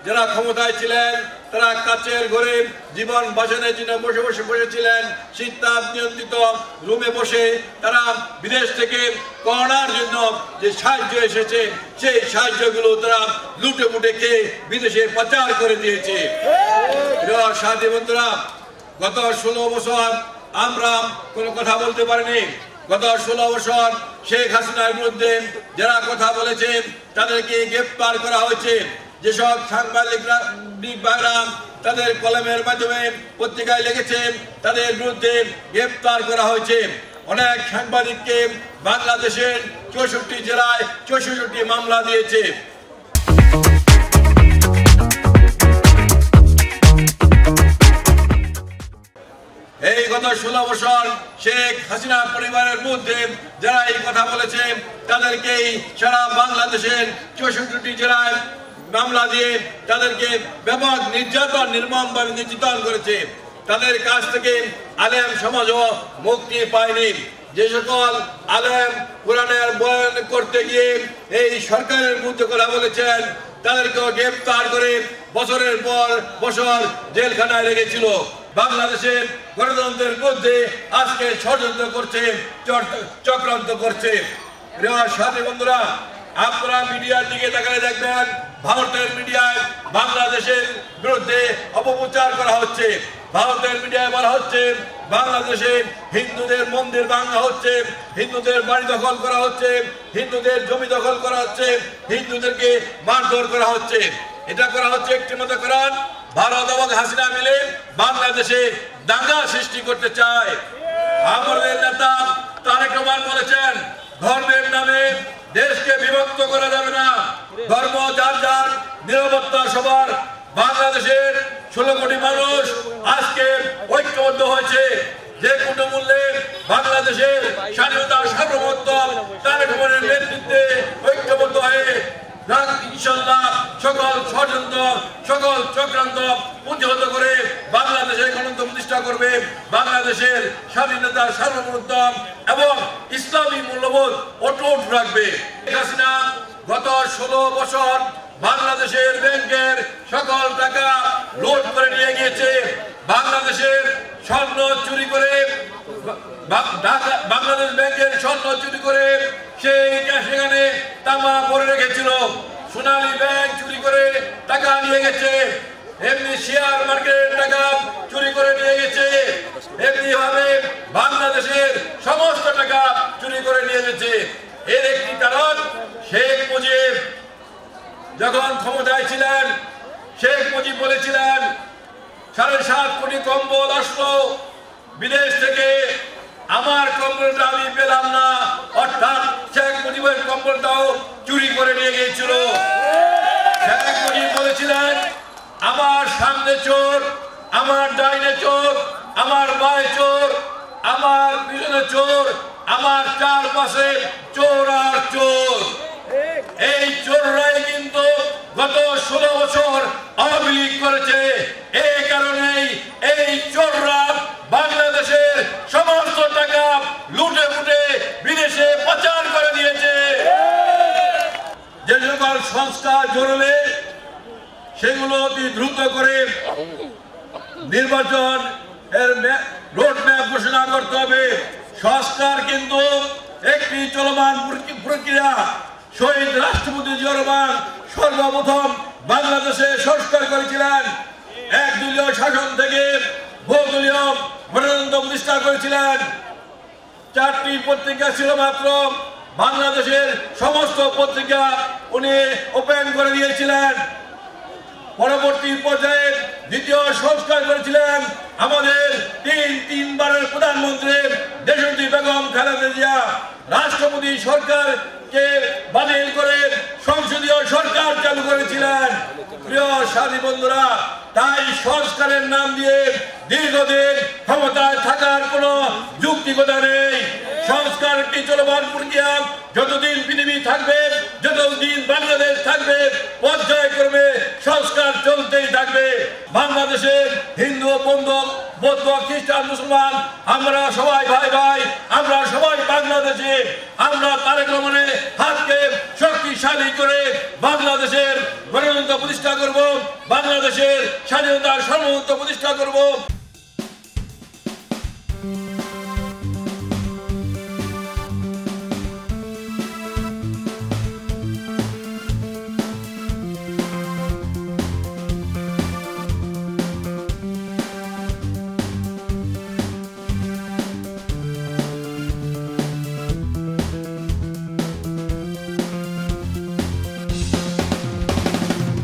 যারা ক্ষমতায় ছিলেন তারা কাচের ঘরে জীবন বাঁচানোর জন্য বসেছিলেন, শীততাপ নিয়ন্ত্রিত রুমে বসে তারা বিদেশ থেকে করোনার জন্য যে সাহায্য এসেছে সেই সাহায্যগুলো তারা লুটে পুটে খেয়ে বিদেশে পাচার করে দিয়েছে। সাথী বন্ধুরা, গত 16 বছর আমরা কোনো কথা বলতে পারিনি। গত 16 বছর শেখ হাসিনার বিরুদ্ধে যারা কথা বলেছেন তাদেরকে গ্রেফতার করা হয়েছে। যেসব সাংবাদিকরা তাদের কলমের মাধ্যমে পত্রিকায় লিখেছেন তাদের বিরুদ্ধে গ্রেফতার করা হয়েছে। অনেক সাংবাদিককে বাংলাদেশের 64 জেলায় 64টি মামলা দিয়েছে। এই গত 16 বছর শেখ হাসিনা পরিবারের বিরুদ্ধে যারা এই কথা বলেছে তাদেরকেই সারা বাংলাদেশের 64টি জেলায় মামলা দিয়ে তাদেরকে ব্যাপক নির্যাতন নির্মমভাবে নির্যাতন করেছে। তাদের কাছ থেকে আলেম সমাজও মুক্তি পায়নি। যে সকল আলেম কোরআনের বয়ান করতে গিয়ে এই সরকারের বিরুদ্ধে কথা বলেছেন তাদেরকেও গ্রেফতার করে বছরের পর বছর জেলখানায় রেখেছিল। বাংলাদেশের গণতন্ত্রের বিরুদ্ধে আজকে ষড়যন্ত্র করছে, চক্রান্ত করছে। প্রিয় সাথী বন্ধুরা, আপনারা মিডিয়ার দিকে তাকালে দেখবেন ভারতের মিডিয়ায় বাংলাদেশের বিরুদ্ধে অপপ্রচার করা হচ্ছে। ভারতের মিডিয়ায় বলা হচ্ছে বাংলাদেশে হিন্দুদের মন্দির ভাঙা হচ্ছে, হিন্দুদের বাড়ি দখল করা হচ্ছে, হিন্দুদের জমি দখল করা হচ্ছে, হিন্দুদেরকে মারধর করা হচ্ছে। এটা করা হচ্ছে একটিমাত্রকরণ। ভারত এবং হাসিনা মিলে বাংলাদেশে দাঙ্গা সৃষ্টি করতে চায়। আমাদের নেতা তারেক রহমান বলেছেন ধর্মের নামে দেশকে বিভক্ত করা যাবে না। ধর্ম যার যার, নিরাপত্তা সবার। বাংলাদেশের 16 কোটি মানুষ আজকে ঐক্যবদ্ধ হয়েছে। যে কোনো মূল্যে বাংলাদেশের স্বাধীনতা সার্বভৌমত্ব তারেক রহমানের নেতৃত্বে ঐক্যবদ্ধ হয়ে ইনশাআল্লাহ সকল ষড়যন্ত্র সকল চক্রান্ত প্রতিহত করে বাংলাদেশের গণতন্ত্র প্রতিষ্ঠা করবে, বাংলাদেশের স্বাধীনতা সার্বভৌমত্ব এবং ইসলামী মূল্যবোধ অটুট রাখবে। শেখ হাসিনা গত 16 বছর বাংলাদেশের ব্যাংকের সকল টাকা লুট করে নিয়ে গিয়েছে। বাংলাদেশের স্বর্ণ চুরি করে, বাংলাদেশ ব্যাংকের স্বর্ণ চুরি করে সেখানে তামা ভরে রেখেছিল। সোনালী ব্যাংক চুরি করে টাকা নিয়ে গেছে। এমনি শেয়ার মার্কেটের টাকা চুরি করে নিয়ে গেছে। এমনি ভাবে বাংলাদেশের সমস্ত টাকা চুরি করে নিয়ে গেছে। এর একটি কারণ শেখ মুজিব যখন ক্ষমতায় ছিলেন শেখ মুজিব বলেছিলেন 7.5 কোটি কম্বল আসলো বিদেশ থেকে, আমার কম্বলটা আমি পেলাম না। অর্থাৎ শেখ মুজিবের কম্বলটাও চুরি করে নিয়ে গিয়েছিল। শেখ মুজিব বলেছিলেন আমার সামনে চোর, আমার ডাইনে চোর, আমার বায়ে চোর, আমার পিছনে চোর, আমার চারপাশে চোর আর চোর। এই চোররাই কিন্তু গত 16 বছর আওয়ামী লীগ করেছে। এই কারণেই এই চোররা বাংলাদেশের সমস্ত টাকা লুটে ফুটে বিদেশে পাচার করে দিয়েছে। যে সকল সংস্কার জরুরি সেগুলো অতি দ্রুত করে নির্বাচন এর রোড ম্যাপ ঘোষণা করতে হবে। সংস্কার কিন্তু একটি চলমান প্রক্রিয়া। শহীদ রাষ্ট্রপতি জিয়াউর রহমান সর্বপ্রথম বাংলাদেশে সংস্কার করেছিলেন। একদলীয় শাসন থেকে বহুদলীয় গণতন্ত্র প্রতিষ্ঠা করেছিলেন। 4টি পত্রিকা ছিল মাত্র। বাংলাদেশের সমস্ত পত্রিকা উনি ওপেন করে দিয়েছিলেন। পরবর্তী পর্যায়ে দ্বিতীয় সংস্কার করেছিলেন আমাদের তিনবারের প্রধানমন্ত্রী দেশনেত্রী বেগম খালেদা জিয়া। রাষ্ট্রপতি সরকারকে বাতিল করে সংসদীয় সরকার চালু করেছিলেন। প্রিয় সাথী বন্ধুরা, তাই সংস্কারের নাম দিয়ে দীর্ঘদিন ক্ষমতায় থাকার কোনো যৌক্তিকতা নেই। সংস্কার একটি চলমান প্রক্রিয়া। যতদিন পৃথিবী থাকবে, যতদিন বাংলাদেশ থাকবে, পর্যায়ক্রমে সংস্কার চলতেই থাকবে। বাংলাদেশের হিন্দু বৌদ্ধ খ্রিস্টান মুসলমান আমরা সবাই ভাই ভাই, আমরা সবাই বাংলাদেশে। আমরা তারেক রহমানের হাতকে শক্তি শক্তিশালী করে বাংলাদেশের গণতন্ত্র প্রতিষ্ঠা করব, বাংলাদেশের স্বাধীনতার সার্বভৌমত্ব প্রতিষ্ঠা করব।